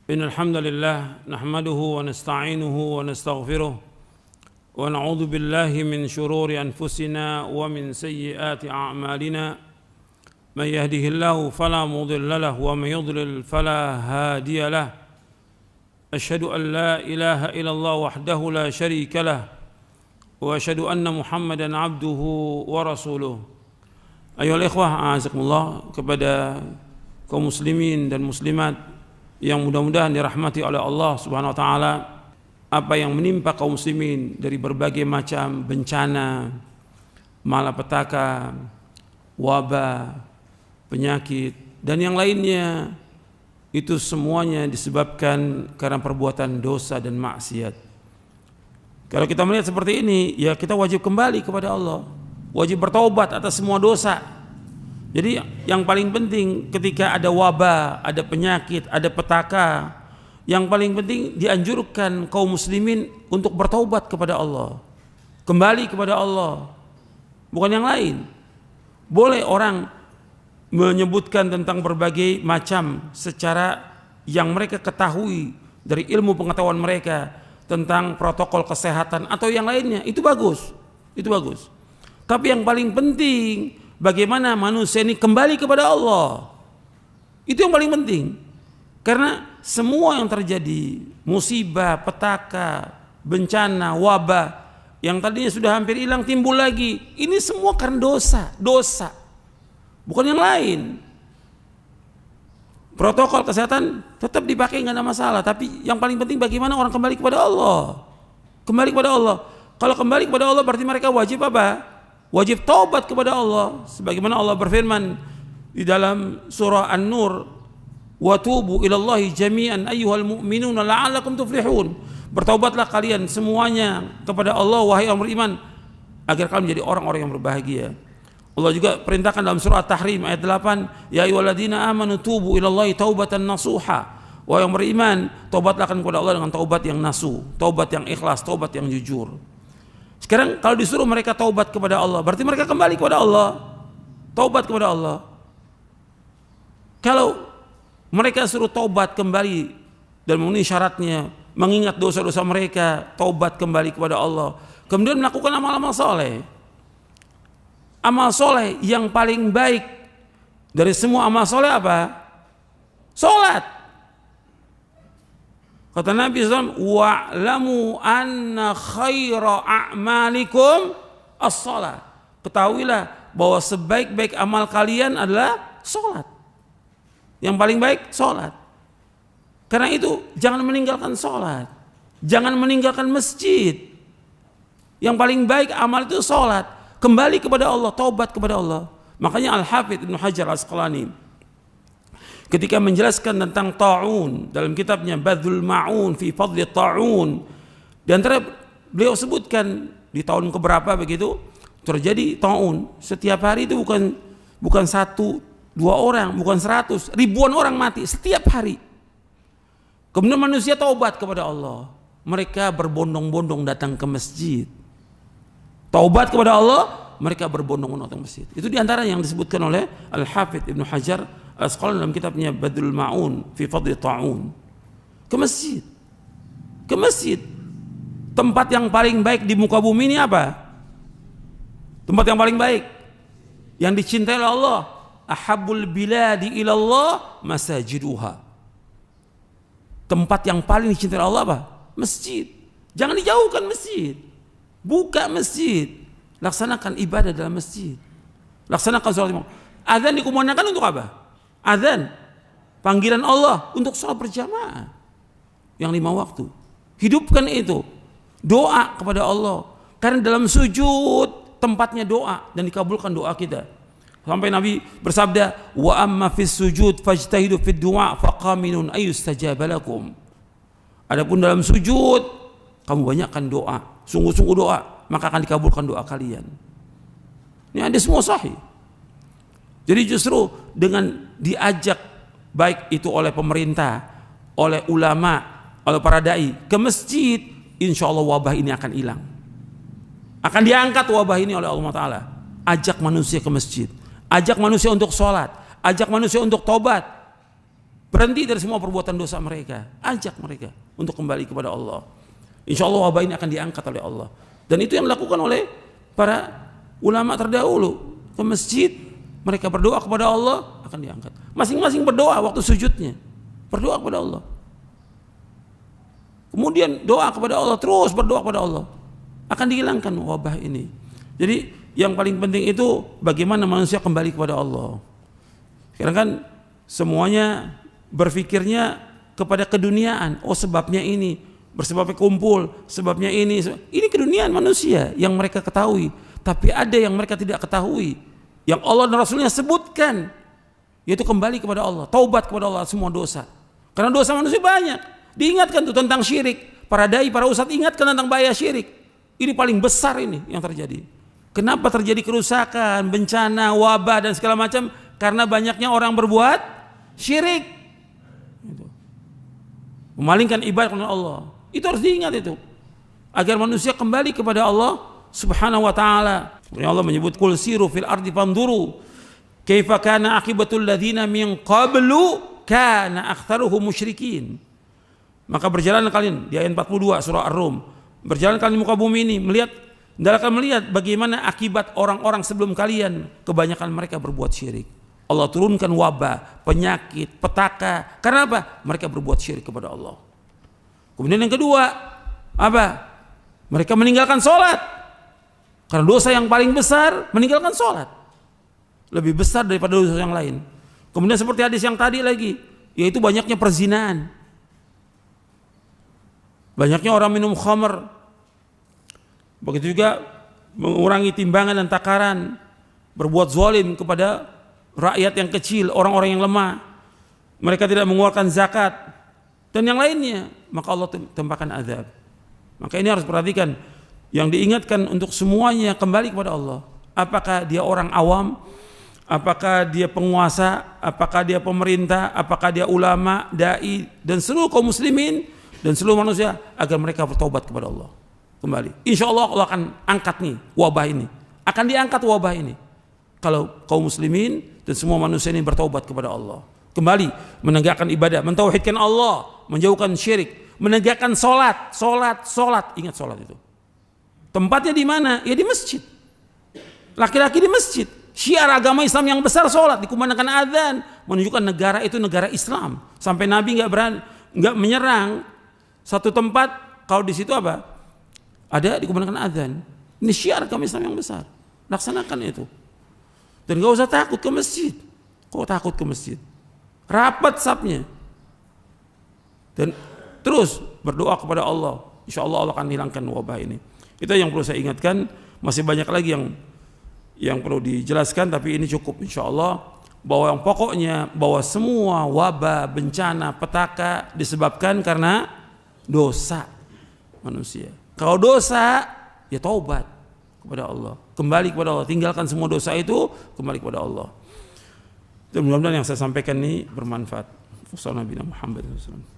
إن الحمد لله نحمده ونستعينه ونستغفره ونعوذ بالله من شرور أنفسنا ومن سيئات أعمالنا من يهده الله فلا مضل له ومن يضلل فلا هادي له أشهد أن لا إله إلا الله وحده لا شريك له وأشهد أن محمدا عبده ورسوله. أيها الإخوة أعزكم kepada kaum muslimin dan muslimat yang mudah-mudahan dirahmati oleh Allah Subhanahu wa taala, apa yang menimpa kaum muslimin dari berbagai macam bencana, malapetaka, wabah, penyakit dan yang lainnya, itu semuanya disebabkan karena perbuatan dosa dan maksiat. Kalau kita melihat seperti ini, ya kita wajib kembali kepada Allah, wajib bertaubat atas semua dosa. Jadi yang paling penting ketika ada wabah, ada penyakit, ada petaka, yang paling penting dianjurkan kaum muslimin untuk bertaubat kepada Allah, kembali kepada Allah, bukan yang lain. Boleh orang menyebutkan tentang berbagai macam secara yang mereka ketahui dari ilmu pengetahuan mereka tentang protokol kesehatan atau yang lainnya, itu bagus, itu bagus. Tapi yang paling penting bagaimana manusia ini kembali kepada Allah. Itu yang paling penting. Karena semua yang terjadi, musibah, petaka, bencana, wabah, yang tadinya sudah hampir hilang timbul lagi, ini semua karena dosa, bukan yang lain. Protokol kesehatan tetap dipakai, nggak ada masalah, tapi yang paling penting bagaimana orang kembali kepada Allah. Kembali kepada Allah. Kalau kembali kepada Allah berarti mereka wajib apa? Wajib taubat kepada Allah, sebagaimana Allah berfirman di dalam surah An-Nur, wa tubu ilallahi jami'an ayyuhal mu'minuna la'allakum tuflihun. Bertaubatlah kalian semuanya kepada Allah wahai orang beriman agar kalian menjadi orang-orang yang berbahagia. Allah juga perintahkan dalam surah At-Tahrim ayat 8, ya ayyuhalladzina amanu tubu ilallahi taubatan nasuha. Wahai yang beriman, taubatlah kepada Allah dengan taubat yang nasuh, taubat yang ikhlas, taubat yang jujur. Sekarang kalau disuruh mereka taubat kepada Allah, berarti mereka kembali kepada Allah, taubat kepada Allah. Kalau mereka suruh taubat kembali dan memenuhi syaratnya, mengingat dosa-dosa mereka, taubat kembali kepada Allah, kemudian melakukan amal-amal soleh. Amal soleh yang paling baik dari semua amal soleh apa? Salat. Kata Nabi SAW, wa'lamu anna khaira a'malikum as-salat. Ketahuilah bahwa sebaik-baik amal kalian adalah salat. Yang paling baik salat. Karena itu jangan meninggalkan salat, jangan meninggalkan masjid. Yang paling baik amal itu salat. Kembali kepada Allah, taubat kepada Allah. Makanya Al-Hafidz Ibnu Hajar Al-Asqalani ketika menjelaskan tentang ta'un dalam kitabnya Badlul Ma'un fi Fadli Ta'un, di antara beliau sebutkan di tahun keberapa begitu terjadi ta'un. Setiap hari itu bukan satu, dua orang, bukan 100, ribuan orang mati setiap hari. Kemudian manusia taubat kepada Allah, mereka berbondong-bondong datang ke masjid. Taubat kepada Allah, mereka berbondong-bondong datang ke masjid. Itu di antara yang disebutkan oleh Al-Hafidz Ibnu Hajar Al-Asqalani dalam kitabnya Badlul Ma'un fi Fadli Ta'un. Ke masjid. Ke masjid. Tempat yang paling baik di muka bumi ini apa? Tempat yang paling baik yang dicintai oleh Allah. Ahabbul biladi ilallah masajiduha. Tempat yang paling dicintai oleh Allah apa? Masjid. Jangan dijauhkan masjid. Buka masjid. Laksanakan ibadah dalam masjid. Laksanakan sholat. Azan dikumandangkan untuk apa? Azan, panggilan Allah untuk sholat berjamaah yang 5 waktu. Hidupkan itu. Doa kepada Allah. Karena dalam sujud tempatnya doa dan dikabulkan doa kita. Sampai Nabi bersabda, wa amma fis sujud fajtahidu fid du'a faqaminun ayyustajaba lakum. Adapun dalam sujud kamu banyakkan doa, sungguh-sungguh doa, maka akan dikabulkan doa kalian. Ini ada semua sahih. Jadi justru dengan diajak baik itu oleh pemerintah, oleh ulama, oleh para dai ke masjid, insya Allah wabah ini akan hilang. Akan diangkat wabah ini oleh Allah Ta'ala. Ajak manusia ke masjid, ajak manusia untuk sholat, ajak manusia untuk tobat. Berhenti dari semua perbuatan dosa mereka. Ajak mereka untuk kembali kepada Allah. Insya Allah wabah ini akan diangkat oleh Allah. Dan itu yang dilakukan oleh para ulama terdahulu. Ke masjid, mereka berdoa kepada Allah, akan diangkat. Masing-masing berdoa waktu sujudnya. Berdoa kepada Allah. Kemudian doa kepada Allah, terus berdoa kepada Allah. Akan dihilangkan wabah ini. Jadi yang paling penting itu bagaimana manusia kembali kepada Allah. Sekarang kan semuanya berpikirnya kepada keduniaan. Oh sebabnya ini, bersebabnya kumpul, sebabnya ini. Ini keduniaan manusia yang mereka ketahui. Tapi ada yang mereka tidak ketahui, yang Allah dan Rasulnya sebutkan, yaitu kembali kepada Allah, taubat kepada Allah semua dosa. Karena dosa manusia banyak. Diingatkan tuh tentang syirik. Para dai, para ustadz ingatkan tentang bahaya syirik. Ini paling besar ini yang terjadi. Kenapa terjadi kerusakan, bencana, wabah dan segala macam? Karena banyaknya orang berbuat syirik. Memalingkan ibadah kepada Allah. Itu harus diingat itu. Agar manusia kembali kepada Allah Subhanahu wa taala. Allah menyebut qul siru fil ardi fanduru kaifa kana aqibatul ladzina min qablu kana aktsaruhum musyrikin. Maka berjalan kalian di ayat 42 surah Ar-Rum. Berjalan kalian di muka bumi ini akan melihat bagaimana akibat orang-orang sebelum kalian, kebanyakan mereka berbuat syirik. Allah turunkan wabah, penyakit, petaka. Karena apa? Mereka berbuat syirik kepada Allah. Kemudian yang kedua, apa? Mereka meninggalkan sholat. Karena dosa yang paling besar meninggalkan sholat. Lebih besar daripada dosa yang lain. Kemudian seperti hadis yang tadi lagi, yaitu banyaknya perzinahan. Banyaknya orang minum khamr. Begitu juga mengurangi timbangan dan takaran. Berbuat zalim kepada rakyat yang kecil, orang-orang yang lemah. Mereka tidak mengeluarkan zakat dan yang lainnya, maka Allah tempahkan azab. Maka ini harus perhatikan. Yang diingatkan untuk semuanya kembali kepada Allah. Apakah dia orang awam, apakah dia penguasa, apakah dia pemerintah, apakah dia ulama, dai dan seluruh kaum muslimin dan seluruh manusia, agar mereka bertobat kepada Allah. Kembali. Insya Allah Allah akan angkat nih wabah ini. Akan diangkat wabah ini. Kalau kaum muslimin dan semua manusia ini bertobat kepada Allah. Kembali menegakkan ibadah, mentauhidkan Allah, menjauhkan syirik, menegakkan solat. Ingat solat itu. Tempatnya di mana? Ya di masjid. Laki-laki di masjid. Syiar agama Islam yang besar solat, dikumandangkan azan, menunjukkan negara itu negara Islam. Sampai Nabi nggak menyerang satu tempat kalau di situ apa? Ada dikumandangkan azan. Ini syiar agama Islam yang besar. Laksanakan itu. Dan gak usah takut ke masjid. Kok takut ke masjid? Rapat safnya. Dan terus berdoa kepada Allah. Insya Allah Allah akan hilangkan wabah ini. Itu yang perlu saya ingatkan. Masih banyak lagi yang perlu dijelaskan, tapi ini cukup insya Allah. Bahwa yang pokoknya bahwa semua wabah, bencana, petaka disebabkan karena dosa manusia. Kalau dosa, ya taubat kepada Allah, kembali kepada Allah, tinggalkan semua dosa itu, kembali kepada Allah. Dan mudah-mudahan yang saya sampaikan ini bermanfaat. Wassalamualaikum warahmatullahi wabarakatuh.